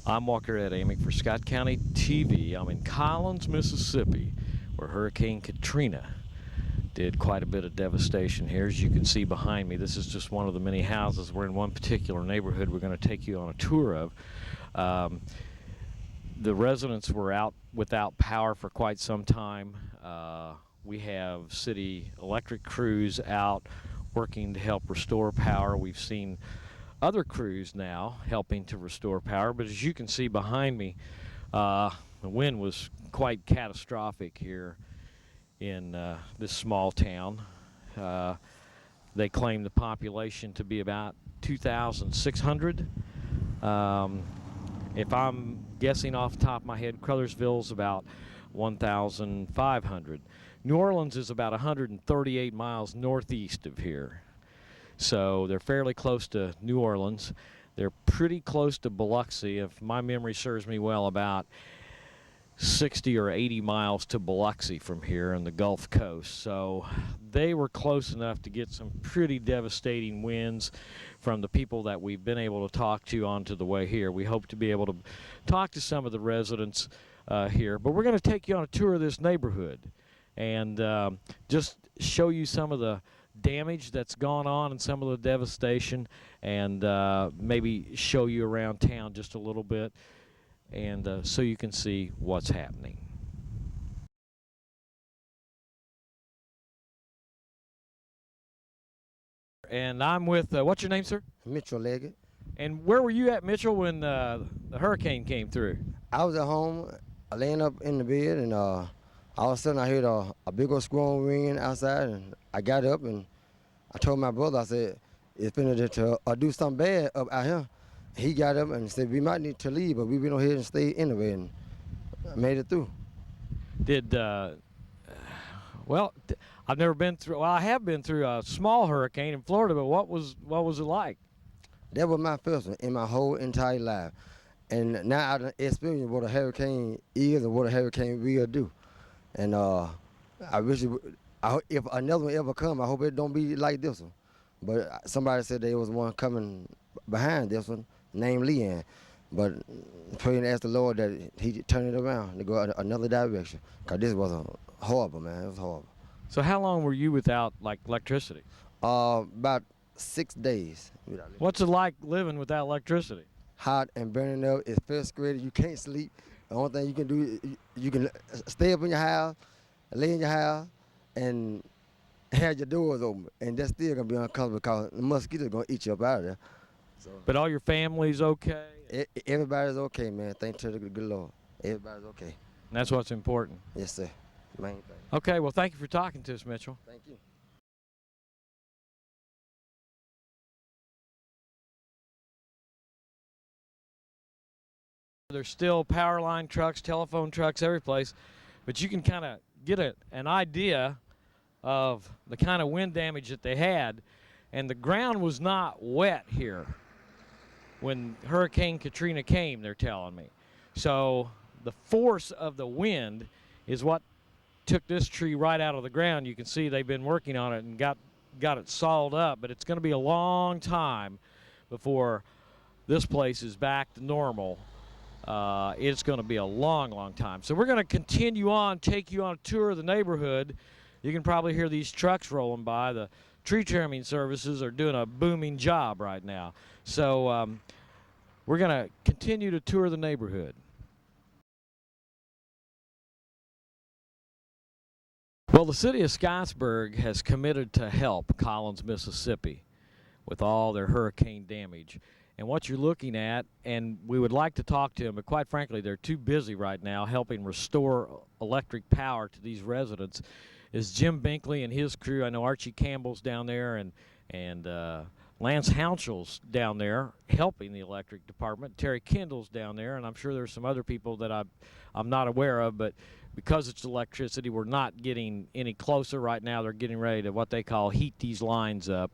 I'm Walker Ed Amick for Scott County TV. I'm in Collins, Mississippi, where Hurricane Katrina did quite a bit of devastation here. As you can see behind me, this is just one of the many houses. We're in one particular neighborhood we're going to take you on a tour of. The residents were out without power for quite some time. We have city electric crews out working to help restore power. We've seen other crews now helping to restore power, but as you can see behind me, the wind was quite catastrophic here in this small town. They claim the population to be about 2,600. If I'm guessing off the top of my head, Crothersville's about 1,500. New Orleans is about 138 miles northeast of here. So they're fairly close to New Orleans. They're pretty close to Biloxi, if my memory serves me well, about 60 or 80 miles to Biloxi from here on the Gulf Coast. So they were close enough to get some pretty devastating winds from the people that we've been able to talk to onto the way here. We hope to be able to talk to some of the residents here. But we're going to take you on a tour of this neighborhood and just show you some of the damage that's gone on and some of the devastation, and maybe show you around town just a little bit, and so you can see what's happening. And I'm with, what's your name, sir? Mitchell Leggett. And where were you at, Mitchell, when the hurricane came through? I was at home, laying up in the bed, and all of a sudden I heard a big old squall ringing outside, and I got up and I told my brother, I said, it's finna to do something bad up out here. He got up and said, we might need to leave, but we went ahead and stayed anyway, and made it through. Well, I've never been through, well, I have been through a small hurricane in Florida, but what was it like? That was my first one in my whole entire life. And now I experienced what a hurricane is and what a hurricane will do. And I wish if another one ever come, I hope it don't be like this one. But somebody said there was one coming behind this one, named Leanne. But pray and ask the Lord that he turn it around to go another direction. Because this was horrible, man. It was horrible. So how long were you without, like, electricity? About 6 days. What's it like living without electricity? Hot and burning up. It's first grade. You can't sleep. The only thing you can do, you can stay up in your house, lay in your house, and have your doors open. And that's still going to be uncomfortable because the mosquitoes are going to eat you up out of there. So, but all your family's okay? Everybody's okay, man. Thanks to the good Lord. Everybody's okay. And that's what's important. Yes, sir. Main thing. Okay, well, thank you for talking to us, Mitchell. Thank you. There's still power line trucks, telephone trucks, every place, but you can kind of get an idea of the kind of wind damage that they had, and the ground was not wet here when Hurricane Katrina came, they're telling me. So the force of the wind is what took this tree right out of the ground. You can see they've been working on it and got it sawed up, but it's going to be a long time before this place is back to normal. It's going to be a long, long time. So we're going to continue on, take you on a tour of the neighborhood. You can probably hear these trucks rolling by. The tree trimming services are doing a booming job right now. So we're going to continue to tour the neighborhood. Well, the city of Scottsburg has committed to help Collins, Mississippi with all their hurricane damage. And what you're looking at, and we would like to talk to them, but quite frankly, they're too busy right now helping restore electric power to these residents, is Jim Binkley and his crew. I know Archie Campbell's down there, and Lance Hounshell's down there helping the electric department. Terry Kendall's down there, and I'm sure there's some other people that I'm not aware of, but because it's electricity, we're not getting any closer right now. They're getting ready to what they call heat these lines up.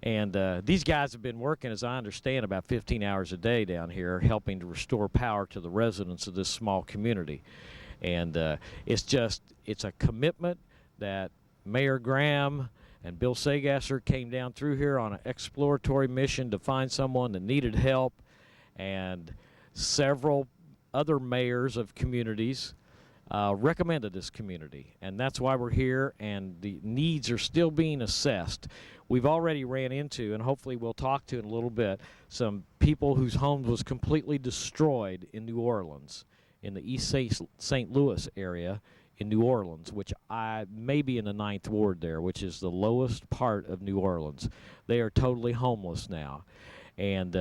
And these guys have been working, as I understand, about 15 hours a day down here helping to restore power to the residents of this small community. And it's a commitment that Mayor Graham and Bill Sagasser came down through here on an exploratory mission to find someone that needed help. And several other mayors of communities recommended this community, and that's why we're here, and the needs are still being assessed. We've already ran into, and hopefully we'll talk to in a little bit, some people whose homes was completely destroyed in New Orleans, in the East St. Louis area in New Orleans, which I may be in the 9th Ward there, which is the lowest part of New Orleans. They are totally homeless now, and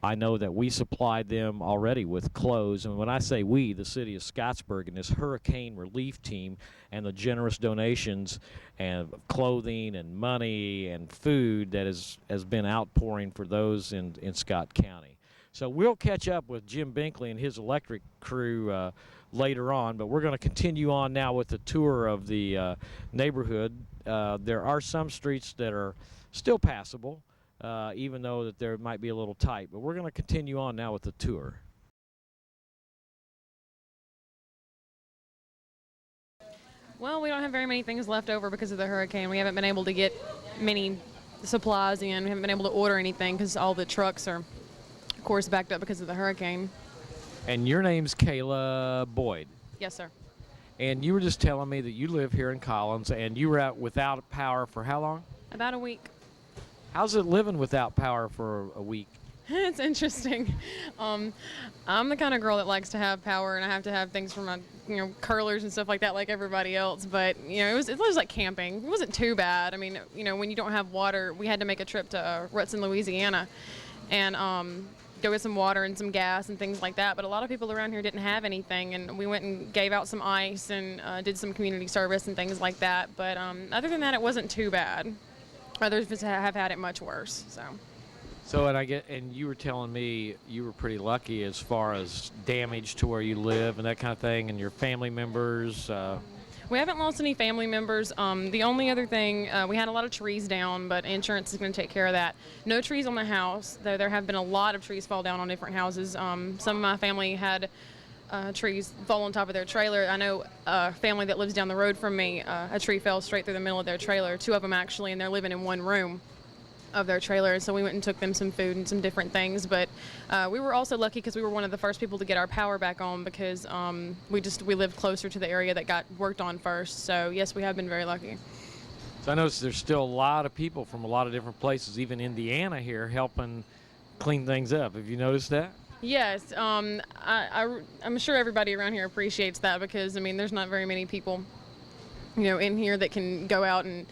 I know that we supplied them already with clothes, and when I say we, the city of Scottsburg and this hurricane relief team and the generous donations and clothing and money and food that has been outpouring for those in Scott County. So we'll catch up with Jim Binkley and his electric crew later on, but we're going to continue on now with the tour of the neighborhood. There are some streets that are still passable, even though that there might be a little tight. But we're going to continue on now with the tour. Well, we don't have very many things left over because of the hurricane. We haven't been able to get many supplies in. We haven't been able to order anything because all the trucks are, of course, backed up because of the hurricane. And your name's Kayla Boyd. Yes, sir. And you were just telling me that you live here in Collins, and you were out without power for how long? About a week. How's it living without power for a week? It's interesting. I'm the kind of girl that likes to have power, and I have to have things for my, curlers and stuff like that, like everybody else. But it was like camping. It wasn't too bad. I mean, when you don't have water, we had to make a trip to Rutsin, Louisiana, and go get some water and some gas and things like that. But a lot of people around here didn't have anything, and we went and gave out some ice and did some community service and things like that. But other than that, it wasn't too bad. Others have had it much worse. So, and you were telling me you were pretty lucky as far as damage to where you live and that kind of thing, and your family members. We haven't lost any family members. The only other thing, we had a lot of trees down, but insurance is going to take care of that. No trees on the house, though there have been a lot of trees fall down on different houses. Some of my family had trees fall on top of their trailer. I know a family that lives down the road from me, a tree fell straight through the middle of their trailer, 2 of them actually, and they're living in one room of their trailer. So we went and took them some food and some different things. But we were also lucky because we were one of the first people to get our power back on because we lived closer to the area that got worked on first. So yes, we have been very lucky. So I noticed there's still a lot of people from a lot of different places, even Indiana here, helping clean things up. Have you noticed that? Yes, I'm sure everybody around here appreciates that because, there's not very many people, in here that can go out and,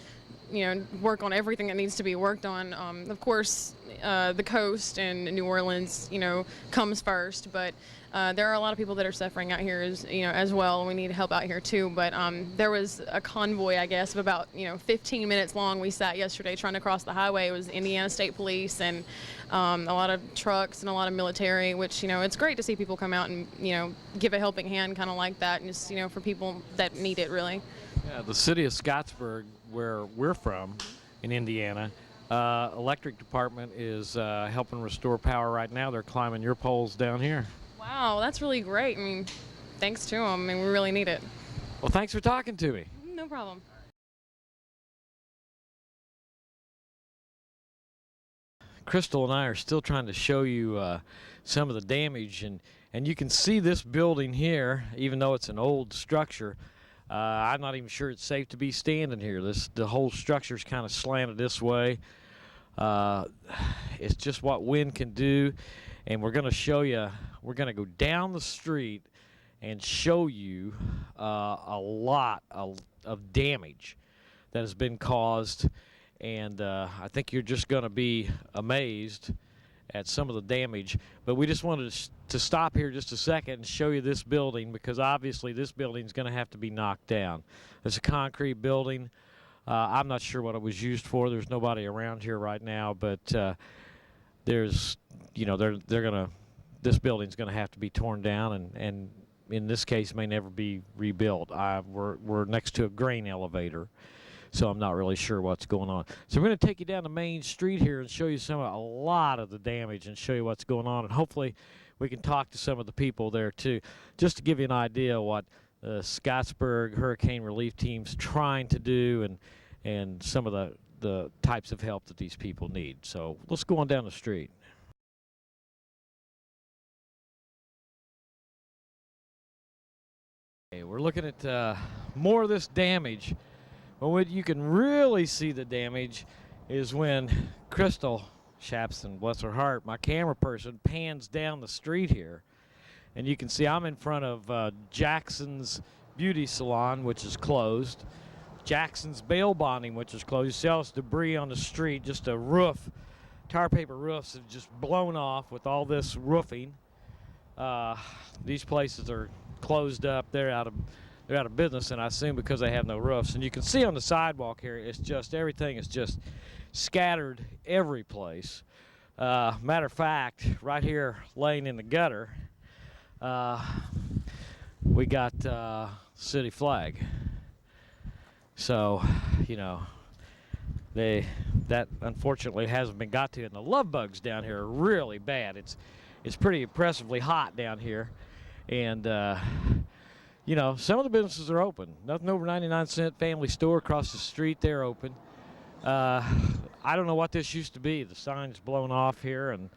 work on everything that needs to be worked on. Of course, the coast and New Orleans, comes first, but there are a lot of people that are suffering out here as well, and we need help out here too. But there was a convoy, I guess, of about 15 minutes long. We sat yesterday trying to cross the highway. It was Indiana State Police and a lot of trucks and a lot of military, which it's great to see people come out and give a helping hand, kind of like that, and just for people that need it really. Yeah, the city of Scottsburg, where we're from, in Indiana. Electric department is helping restore power right now. They're climbing your poles down here. Wow, that's really great. Thanks to them. We really need it. Well, thanks for talking to me. No problem. Crystal and I are still trying to show you some of the damage, and you can see this building here, even though it's an old structure. I'm not even sure it's safe to be standing here. The whole structure's kind of slanted this way. It's just what wind can do, and we're going to show you. We're going to go down the street and show you a lot of damage that has been caused, and I think you're just going to be amazed at some of the damage. But we just wanted to stop here just a second and show you this building, because obviously this building is going to have to be knocked down. It's a concrete building. I'm not sure what it was used for. There's nobody around here right now, but there's, this building's going to have to be torn down, and in this case may never be rebuilt. We're next to a grain elevator, so I'm not really sure what's going on. So we're going to take you down the main street here and show you a lot of the damage and show you what's going on, and hopefully we can talk to some of the people there too, just to give you an idea of what the Scottsburg Hurricane Relief Team's trying to do, and some of the types of help that these people need. So let's go on down the street. Okay, we're looking at more of this damage. But what you can really see the damage is when Crystal Shapson, bless her heart, my camera person, pans down the street here. And you can see I'm in front of Jackson's Beauty Salon, which is closed. Jackson's Bail Bonding, which is closed. You see all this debris on the street, just a roof. Tar paper roofs have just blown off with all this roofing. These places are closed up. They're out of business, and I assume because they have no roofs. And you can see on the sidewalk here, it's just everything is just scattered every place. Matter of fact, right here laying in the gutter, we got city flag. So, you know, that unfortunately hasn't been got to. And the love bugs down here are really bad. It's pretty impressively hot down here, and you know, some of the businesses are open. Nothing Over 99-cent family store across the street, they're open. I don't know what this used to be. The sign's blown off here, and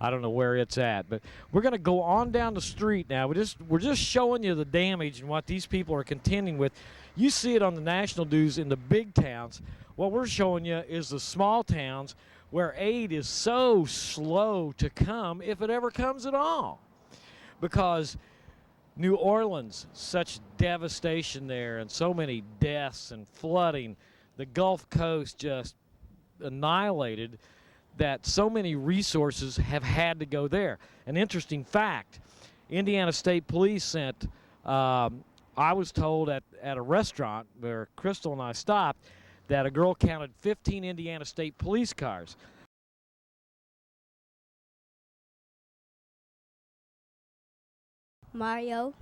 I don't know where it's at. But we're going to go on down the street now. We're just showing you the damage and what these people are contending with. You see it on the national news in the big towns. What we're showing you is the small towns where aid is so slow to come, if it ever comes at all. Because New Orleans, such devastation there, and so many deaths and flooding. The Gulf Coast just annihilated, that so many resources have had to go there. An interesting fact, Indiana State Police sent, I was told at a restaurant where Crystal and I stopped, that a girl counted 15 Indiana State Police cars. Mario?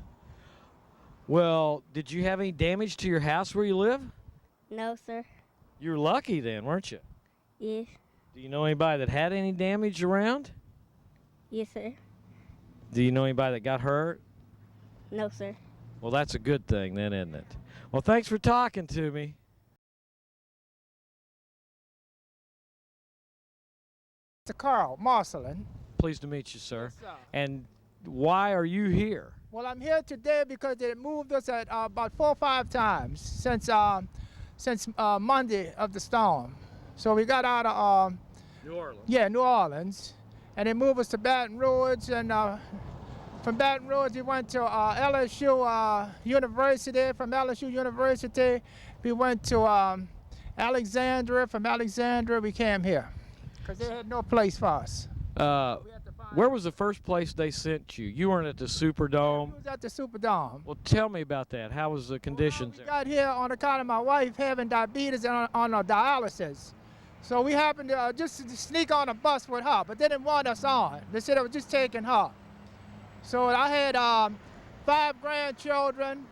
Well, did you have any damage to your house where you live? No, sir. You're lucky then, weren't you? Yes. Do you know anybody that had any damage around? Yes, sir. Do you know anybody that got hurt? No, sir. Well, that's a good thing then, isn't it? Well, thanks for talking to me. Mr. Carl Marcelin. Pleased to meet you, sir. Yes, sir. And why are you here? Well, I'm here today because they moved us at about 4 or 5 times since Monday of the storm. So we got out of New Orleans. New Orleans, and they moved us to Baton Rouge, and from Baton Rouge we went to LSU University. From LSU University we went to Alexandria. From Alexandria we came here because they had no place for us. Where was the first place they sent you? You weren't at the Superdome. We was at the Superdome. Well, tell me about that. How was the conditions We there? got here on account of my wife having diabetes and on a dialysis. So we happened to just sneak on a bus with her, but they didn't want us on. They said it was just taking her. So I had 5 grandchildren,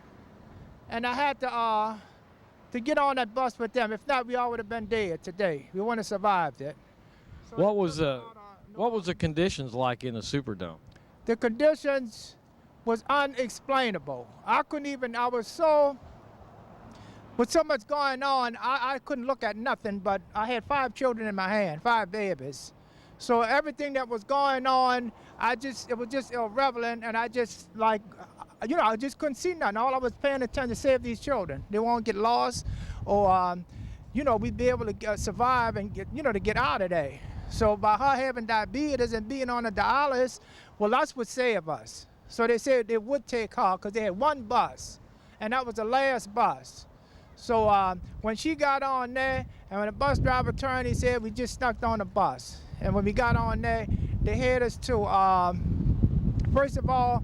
and I had to get on that bus with them. If not, we all would have been dead today. We wouldn't have survived it. So What was the conditions like in the Superdome? The conditions was unexplainable. I couldn't even, I was so, with so much going on, I couldn't look at nothing, but I had 5 children in my hand, 5 babies. So everything that was going on, it was just irrelevant, and I just like, I just couldn't see nothing. All I was paying attention to save these children. They won't get lost, or, we'd be able to survive and to get out of there. So by her having diabetes and being on a dialysis, well, that's what saved us. So they said they would take her because they had 1 bus, and that was the last bus. So when she got on there, and when the bus driver turned, he said we just snuck on the bus. And when we got on there, they had us to, first of all,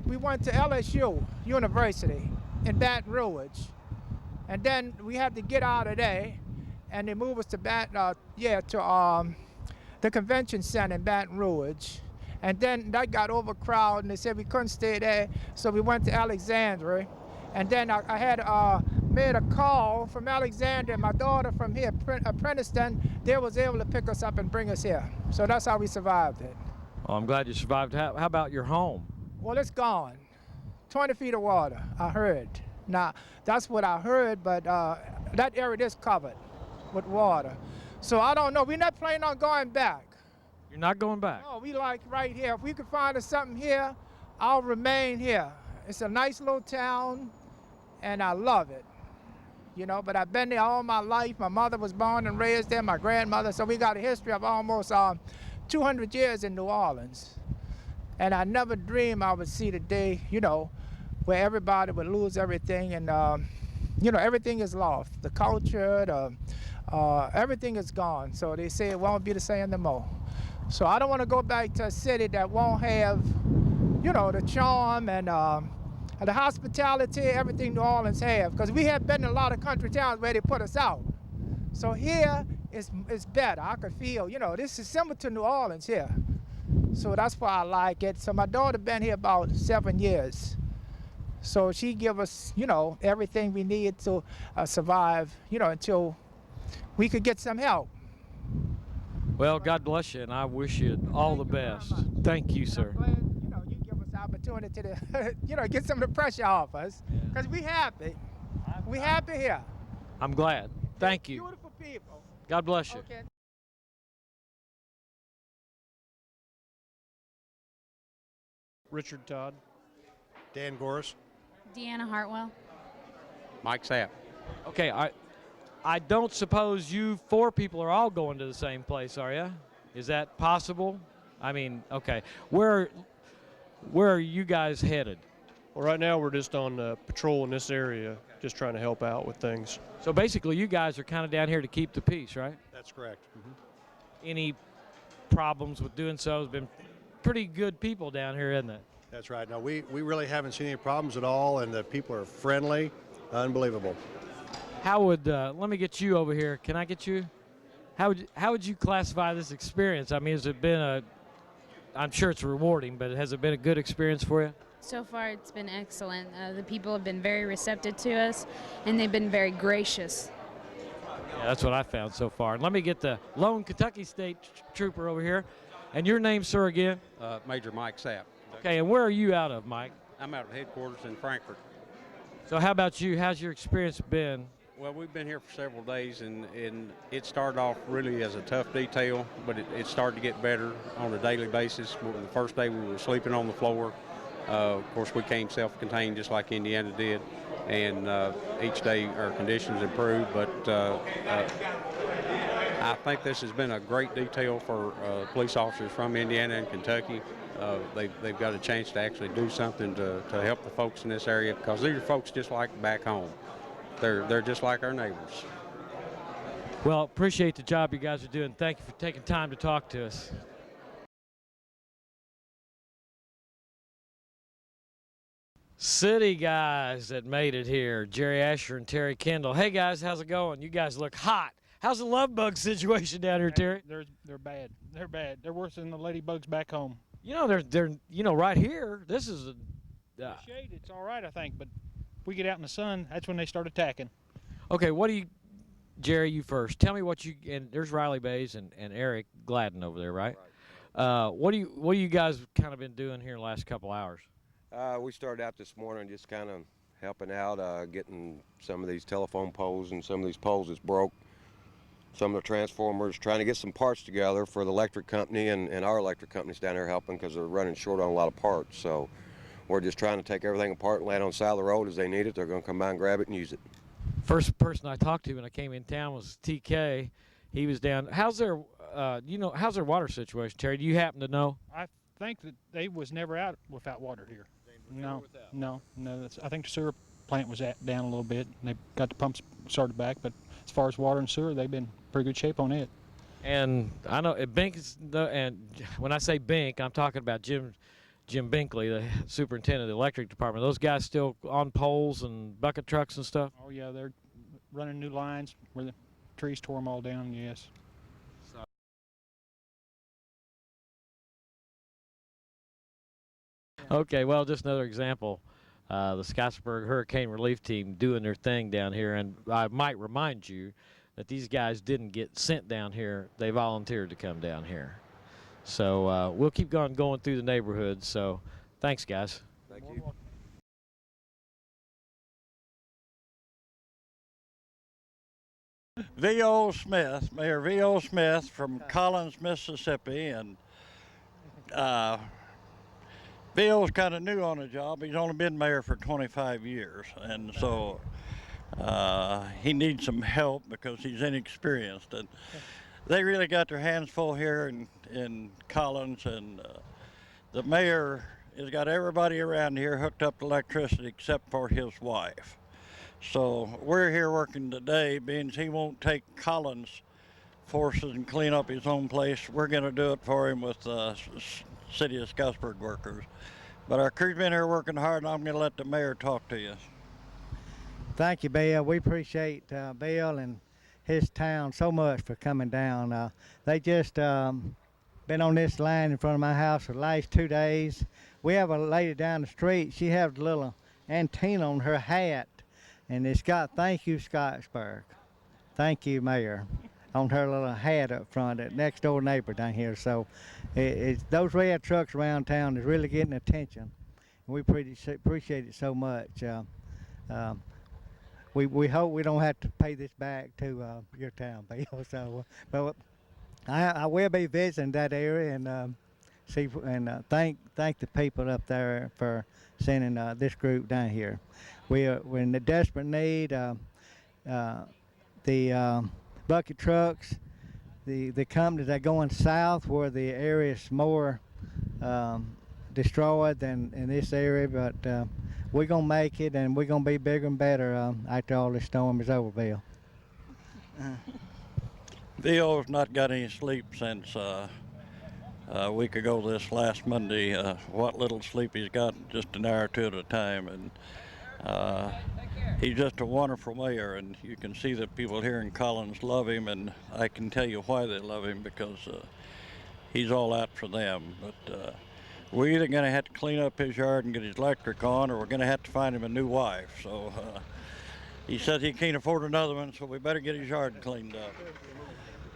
we went to LSU University in Baton Rouge. And then we had to get out of there, and they moved us to the convention center in Baton Rouge. And then that got overcrowded, and they said we couldn't stay there, so we went to Alexandria. And then I had made a call from Alexandria. My daughter from here, Princeton, they was able to pick us up and bring us here. So that's how we survived it. Oh, I'm glad you survived. How about your home? Well, it's gone. 20 feet of water, I heard. Now, that's what I heard, but that area is covered with water. So I don't know. We're not planning on going back. You're not going back? No, we like right here. If we could find us something here, I'll remain here. It's a nice little town, and I love it. You know, but I've been there all my life. My mother was born and raised there, my grandmother, so we got a history of almost 200 years in New Orleans. And I never dreamed I would see the day, you know, where everybody would lose everything, and you know, everything is lost. The culture, everything is gone. So they say it won't be the same no more. So I don't want to go back to a city that won't have, you know, the charm and the hospitality, everything New Orleans have. Because we have been in a lot of country towns where they put us out. So here it's better. I could feel, you know, this is similar to New Orleans here. So that's why I like it. So my daughter been here about 7 years. So she give us, you know, everything we need to survive, you know, until we could get some help. Well, God bless you, and I wish you all the best. Thank you, sir. I'm glad, you know, you give us the opportunity to, you know, get some of the pressure off us, because we happy. We happy here. I'm glad. Thank you. Beautiful people. God bless you. Okay. Richard Todd. Dan Goris. Deanna Hartwell. Mike Sapp. Okay, I don't suppose you 4 people are all going to the same place, are you? Is that possible? I mean, okay. Where are you guys headed? Well, right now we're just on patrol in this area, just trying to help out with things. So basically, you guys are kind of down here to keep the peace, right? That's correct. Any problems with doing so? Has been pretty good people down here, isn't it? That's right. No, we really haven't seen any problems at all, and the people are friendly, unbelievable. How would let me get you over here? Can I get you? How would you classify this experience? I mean, has it been I'm sure it's rewarding, but has it been a good experience for you? So far, it's been excellent. The people have been very receptive to us, and they've been very gracious. Yeah, that's what I found so far. And let me get the lone Kentucky State Trooper over here. And your name, sir, again? Major Mike Sapp. Okay, and where are you out of, Mike? I'm out of headquarters in Frankfurt. So how about you? How's your experience been? Well, we've been here for several days, and it started off really as a tough detail, but it started to get better on a daily basis. The first day we were sleeping on the floor. Of course, we came self-contained just like Indiana did, and each day our conditions improved, but I think this has been a great detail for police officers from Indiana and Kentucky. They've got a chance to actually do something to help the folks in this area, because these are folks just like back home. They're just like our neighbors. Well, appreciate the job you guys are doing. Thank you for taking time to talk to us. City guys that made it here, Jerry Asher and Terry Kendall. Hey guys, how's it going? You guys look hot. How's the love bug situation down here, Terry? They're bad. They're bad. They're worse than the ladybugs back home. You know, they're right here. This is Shade, it's all right, I think, but if we get out in the sun, that's when they start attacking. Okay, what do you, Jerry, you first. Tell me what you, and there's Riley Bays and Eric Gladden over there, right? What do you guys kind of been doing here the last couple hours? We started out this morning just kind of helping out, getting some of these telephone poles and some of these poles that's broke, some of the transformers, trying to get some parts together for the electric company, and our electric company's down there helping because they're running short on a lot of parts. So we're just trying to take everything apart and lay it on the side of the road as they need it. They're going to come by and grab it and use it. First person I talked to when I came in town was TK. He was down. How's their water situation, Terry? Do you happen to know? I think that they was never out without water here. No. I think the sewer plant was down a little bit. And they got the pumps started back, but as far as water and sewer, they've been in pretty good shape on it. And I know Bink is and when I say Bink, I'm talking about Jim Binkley, the superintendent of the electric department. Those guys still on poles and bucket trucks and stuff? Oh yeah, they're running new lines where the trees tore them all down. Yes. Okay, well, just another example. The Scottsburg Hurricane Relief Team doing their thing down here, and I might remind you that these guys didn't get sent down here. They volunteered to come down here. So we'll keep going through the neighborhood. So thanks, guys. Thank you. V.O. Smith, Mayor V.O. Smith from Collins, Mississippi, and Bill's kind of new on the job. He's only been mayor for 25 years, and so he needs some help because he's inexperienced. And they really got their hands full here in Collins, and the mayor has got everybody around here hooked up to electricity except for his wife. So we're here working today, being he won't take Collins forces and clean up his own place. We're going to do it for him with City of Scottsburg workers. But our crew's been here working hard, and I'm going to let the mayor talk to you. Thank you, Bill. We appreciate Bill and his town so much for coming down. They just been on this line in front of my house for the last 2 days. We have a lady down the street. She has a little antenna on her hat, and it's got "Thank you, Scottsburg." Thank you, Mayor, on her little hat up front, that next door neighbor down here. So those red trucks around town is really getting attention. We appreciate it so much. We hope we don't have to pay this back to your town, Bill. So, but I will be visiting that area and see and thank the people up there for sending this group down here. We're in the desperate need. The bucket trucks, the companies that are going south where the area is more destroyed than in this area, but we're going to make it, and we're going to be bigger and better after all this storm is over, Bill. Bill's not got any sleep since a week ago this last Monday. What little sleep he's got, just an hour or two at a time. And he's just a wonderful mayor, and you can see that people here in Collins love him, and I can tell you why they love him, because he's all out for them. But we're either going to have to clean up his yard and get his electric on, or we're going to have to find him a new wife. So he says he can't afford another one, so we better get his yard cleaned up.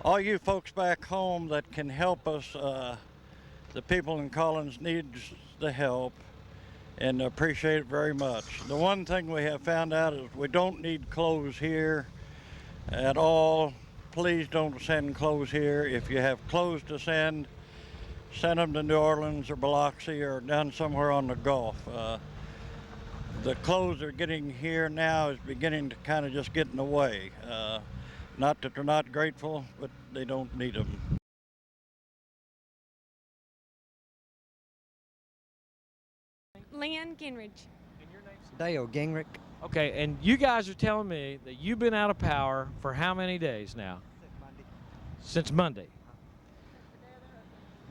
All you folks back home that can help us, the people in Collins needs the help, and appreciate it very much. The one thing we have found out is we don't need clothes here at all. Please don't send clothes here. If you have clothes to send them to New Orleans or Biloxi or down somewhere on the Gulf. The clothes they're getting here now is beginning to kind of just get in the way. Not that they're not grateful, but they don't need them. Lynn Gingrich. Dale Gingrich. Okay, and you guys are telling me that you've been out of power for how many days now? Since Monday.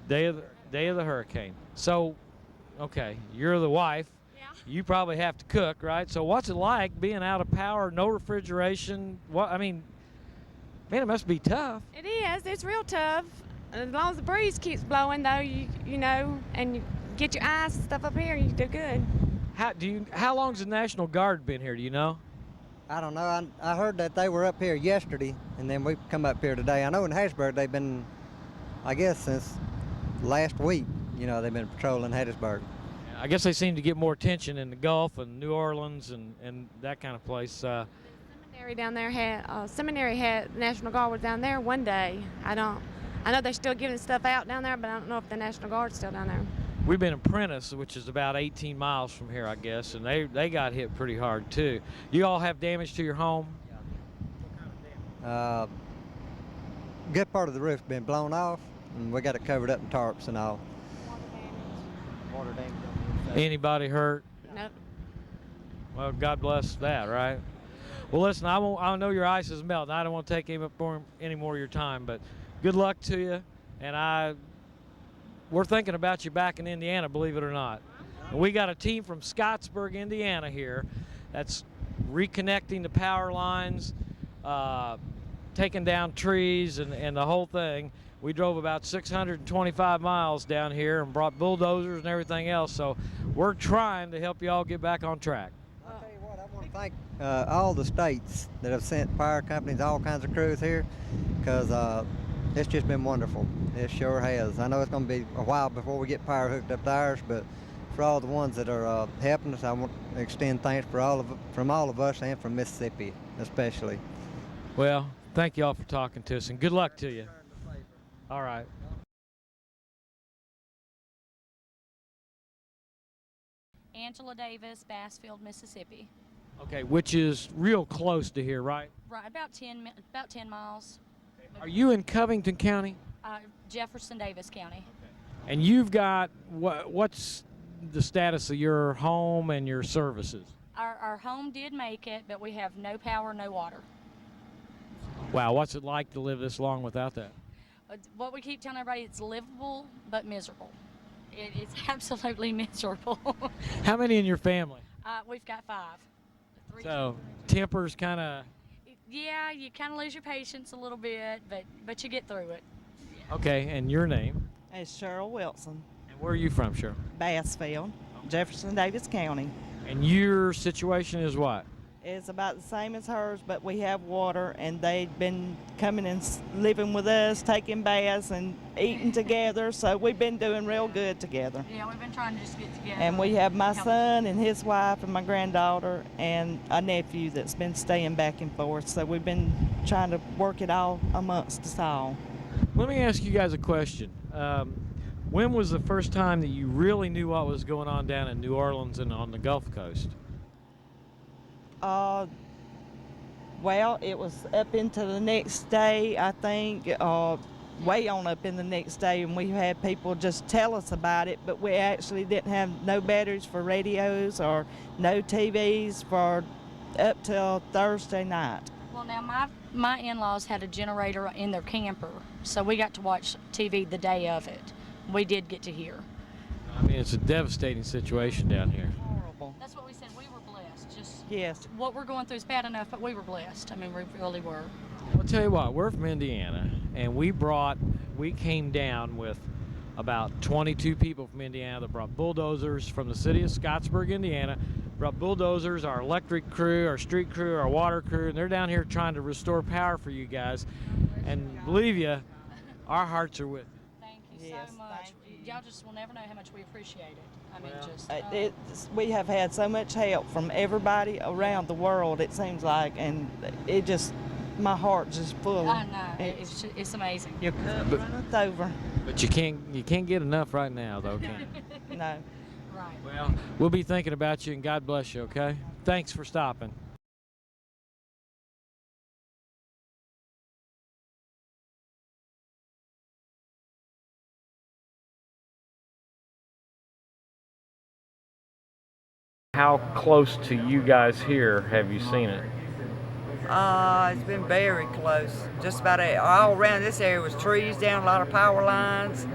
Day of the hurricane. So, okay, you're the wife. Yeah. You probably have to cook, right? So what's it like being out of power, no refrigeration? I mean, man, it must be tough. It is. It's real tough. As long as the breeze keeps blowing, though, you know, and you get your ice and stuff up here, you do good. How long's the National Guard been here? Do you know? I don't know. I heard that they were up here yesterday, and then we come up here today. I know in Hattiesburg they've been, I guess, since last week. You know, they've been patrolling Hattiesburg. I guess they seem to get more attention in the Gulf and New Orleans and that kind of place. Seminary down there had National Guard was down there one day. I know they're still giving stuff out down there, but I don't know if the National Guard's still down there. We've been in Prentice, which is about 18 miles from here, I guess, and they got hit pretty hard too. You all have damage to your home? Good part of the roof's been blown off, and we got it covered up in tarps and all. Water damage. Anybody hurt? Nope. Well, God bless that, right? Well, listen, I know your ice is melting. I don't want to take any more of your time, but good luck to you, and we're thinking about you back in Indiana, believe it or not. And we got a team from Scottsburg, Indiana here that's reconnecting the power lines, taking down trees and the whole thing. We drove about 625 miles down here and brought bulldozers and everything else, so we're trying to help you all get back on track. I'll tell you what, I want to thank all the states that have sent fire companies, all kinds of crews here, because it's just been wonderful. It sure has. I know it's going to be a while before we get power hooked up to ours, but for all the ones that are helping us, I want to extend thanks from all of us and from Mississippi especially. Well, thank you all for talking to us, and good luck to you. All right. Angela Davis, Bassfield, Mississippi. Okay, which is real close to here, right? Right, about 10 miles. Are you in Covington County? Jefferson Davis County. And you've got what's the status of your home and your services? Our home did make it, but we have no power, no water. Wow, what's it like to live this long without that? What we keep telling everybody, it's livable but miserable. It's absolutely miserable. How many in your family? We've got 5. So tempers kind of. Yeah, you kind of lose your patience a little bit, but you get through it. Okay, and your name? It's Cheryl Wilson. And where are you from, Cheryl? Bassfield, Jefferson Davis County. And your situation is what? It's about the same as hers, but we have water, and they've been coming and living with us, taking baths and eating together, so we've been doing real good together. Yeah, we've been trying to just get together. And we have my son and his wife and my granddaughter and a nephew that's been staying back and forth, so we've been trying to work it all amongst us all. Let me ask you guys a question. When was the first time that you really knew what was going on down in New Orleans and on the Gulf Coast? Well, it was up into the next day, I think, way on up in the next day, and we had people just tell us about it, but we actually didn't have no batteries for radios or no TVs for up till Thursday night. Well, now my in-laws had a generator in their camper, so we got to watch TV the day of it. We did get to hear. I mean, it's a devastating situation down here. Horrible. That's what we said. We were blessed. Just yes. What we're going through is bad enough, but we were blessed. I mean, we really were. I'll tell you what, we're from Indiana, and we came down with about 22 people from Indiana that brought bulldozers from the city of Scottsburg, Indiana, brought bulldozers, our electric crew, our street crew, our water crew, and they're down here trying to restore power for you guys. And believe you, our hearts are with you. Thank you so much. Y'all just will never know how much we appreciate it. I mean, we have had so much help from everybody around the world, it seems like, and it just, my heart's just full. I know. It's amazing. Your cup runneth over. But you can't get enough right now, though, can you? No. Right. Well, we'll be thinking about you, and God bless you, okay? Thanks for stopping. How close to you guys here have you seen it? It's been very close. Just about all around this area was trees down, a lot of power lines,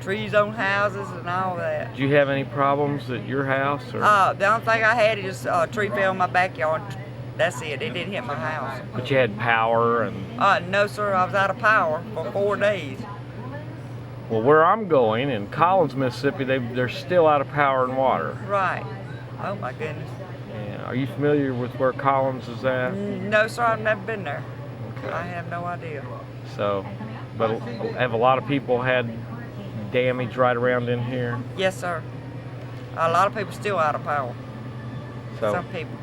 trees on houses and all that. Did you have any problems at your house? Or? The only thing I had is a tree fell in my backyard. That's it. It didn't hit my house. But you had power and... No, sir. I was out of power for 4 days. Well, where I'm going, in Collins, Mississippi, they're still out of power and water. Right. Oh, my goodness. Yeah. Are you familiar with where Collins is at? No, sir. I've never been there. Okay. I have no idea. So, but have a lot of people had damage right around in here? Yes, sir. A lot of people still out of power. So, some people.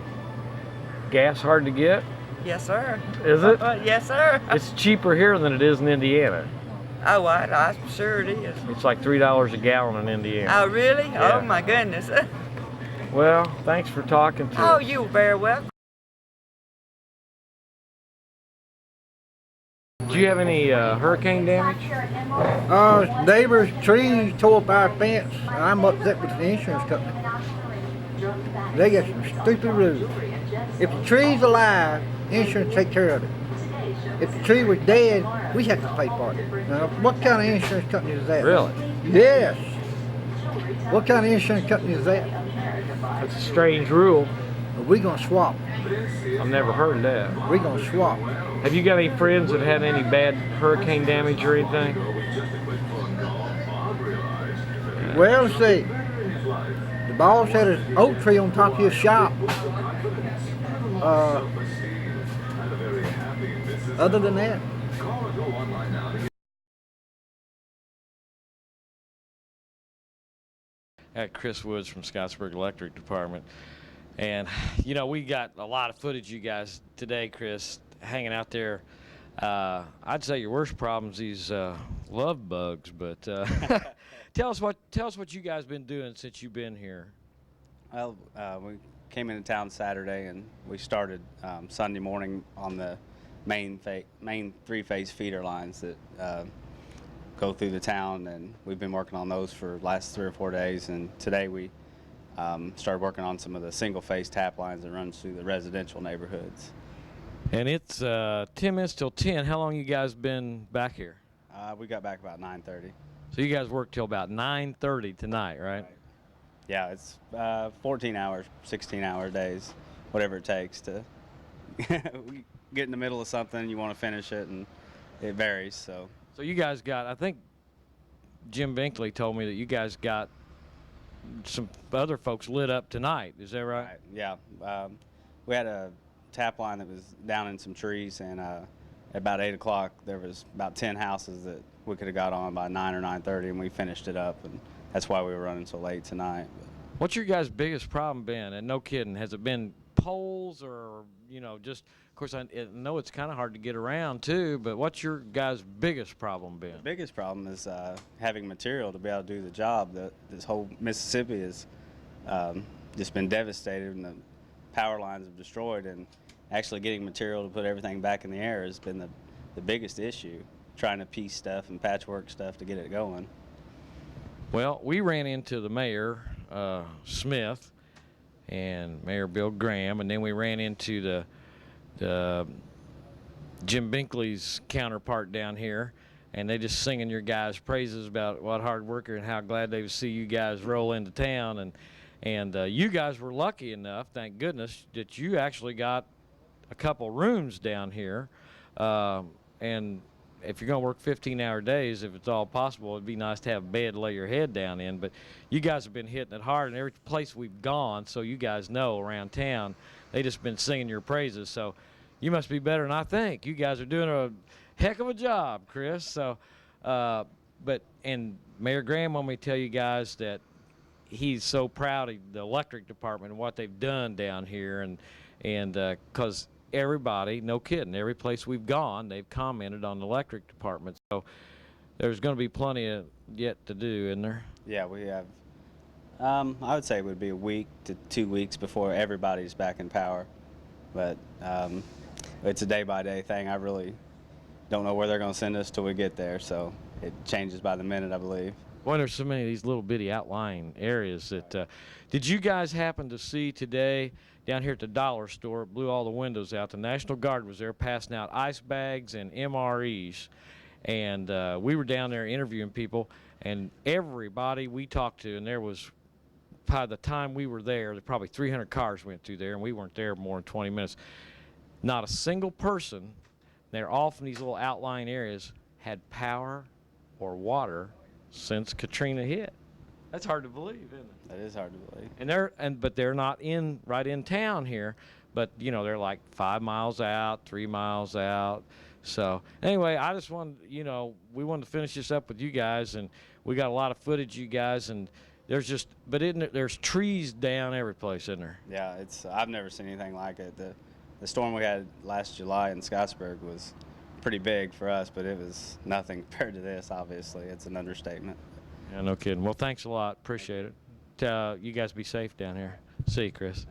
Gas hard to get? Yes, sir. Is it? Yes, sir. It's cheaper here than it is in Indiana. Oh, I'm sure it is. It's like $3 a gallon in Indiana. Oh, really? Yeah. Oh, my goodness. Well, thanks for talking to us. Oh, you're very welcome. Did you have any hurricane damage? Neighbors' trees tore up our fence. I'm upset with the insurance company. They got some stupid rules. If the tree's alive, insurance take care of it. If the tree was dead, we have to pay for it. Now, what kind of insurance company is that? Really? Yes. What kind of insurance company is that? That's a strange rule. We're going to swap. I've never heard of that. We're going to swap. Have you got any friends that had any bad hurricane damage or anything? Well, let's see. The boss had an oak tree on top of his shop. Other than that. Chris Woods from Scottsburg Electric Department. And, you know, we got a lot of footage you guys today, Chris, hanging out there. I'd say your worst problem's these love bugs, but tell us what you guys been doing since you've been here. Well, we came into town Saturday and we started Sunday morning on the main three-phase feeder lines that go through the town, and we've been working on those for the last 3 or 4 days. And today we started working on some of the single-phase tap lines that runs through the residential neighborhoods. And it's 10 minutes till 10. How long you guys been back here? We got back about 9:30. So you guys worked till about 9:30 tonight, right? Yeah, it's 14 hours, 16-hour days, whatever it takes to we get in the middle of something, you want to finish it, and it varies. So you guys got, I think Jim Binkley told me that you guys got some other folks lit up tonight. Is that right? Yeah. We had a tap line that was down in some trees, and at about 8 o'clock there was about 10 houses that we could have got on by 9 or 9:30, and we finished it up, and that's why we were running so late tonight. What's your guys' biggest problem been? And no kidding, has it been poles or, just, of course, I know it's kind of hard to get around too, but what's your guys' biggest problem been? The biggest problem is having material to be able to do the job. This whole Mississippi has just been devastated, and the power lines have destroyed, and actually getting material to put everything back in the air has been the biggest issue, trying to piece stuff and patchwork stuff to get it going. Well, we ran into the mayor, Smith, and Mayor Bill Graham, and then we ran into the Jim Binkley's counterpart down here, and they just singing your guys' praises about what hard worker and how glad they would see you guys roll into town. And you guys were lucky enough, thank goodness, that you actually got a couple rooms down here. And if you're going to work 15-hour days, if it's all possible, it'd be nice to have a bed to lay your head down in. But you guys have been hitting it hard, and every place we've gone, so you guys know around town, they just been singing your praises. So you must be better than I think. You guys are doing a heck of a job, Chris. So, and Mayor Graham wanted me to tell you guys that he's so proud of the electric department and what they've done down here, and because everybody, no kidding, every place we've gone, they've commented on the electric department. So there's going to be plenty of yet to do, isn't there? Yeah, we have. I would say it would be a week to 2 weeks before everybody's back in power, but it's a day-by-day thing. I really don't know where they're going to send us till we get there, so it changes by the minute, I believe. Well, there's so many of these little bitty outlying areas that did you guys happen to see today down here at the dollar store? It blew all the windows out. The National Guard was there passing out ice bags and MREs, and we were down there interviewing people, and everybody we talked to, and there was, by the time we were there probably 300 cars went through there, and we weren't there more than 20 minutes. Not a single person, they're all from these little outlying areas, had power or water since Katrina hit. That's hard to believe, isn't it? That is hard to believe. But they're not right in town here, but they're like 5 miles out, 3 miles out. So anyway, I just wanted, we wanted to finish this up with you guys, and we got a lot of footage, you guys, and there's trees down every place, isn't there? Yeah, I've never seen anything like it. The storm we had last July in Scottsburg was pretty big for us, but it was nothing compared to this. Obviously, it's an understatement. Yeah, no kidding. Well, thanks a lot. Appreciate it. You guys be safe down here. See you, Chris.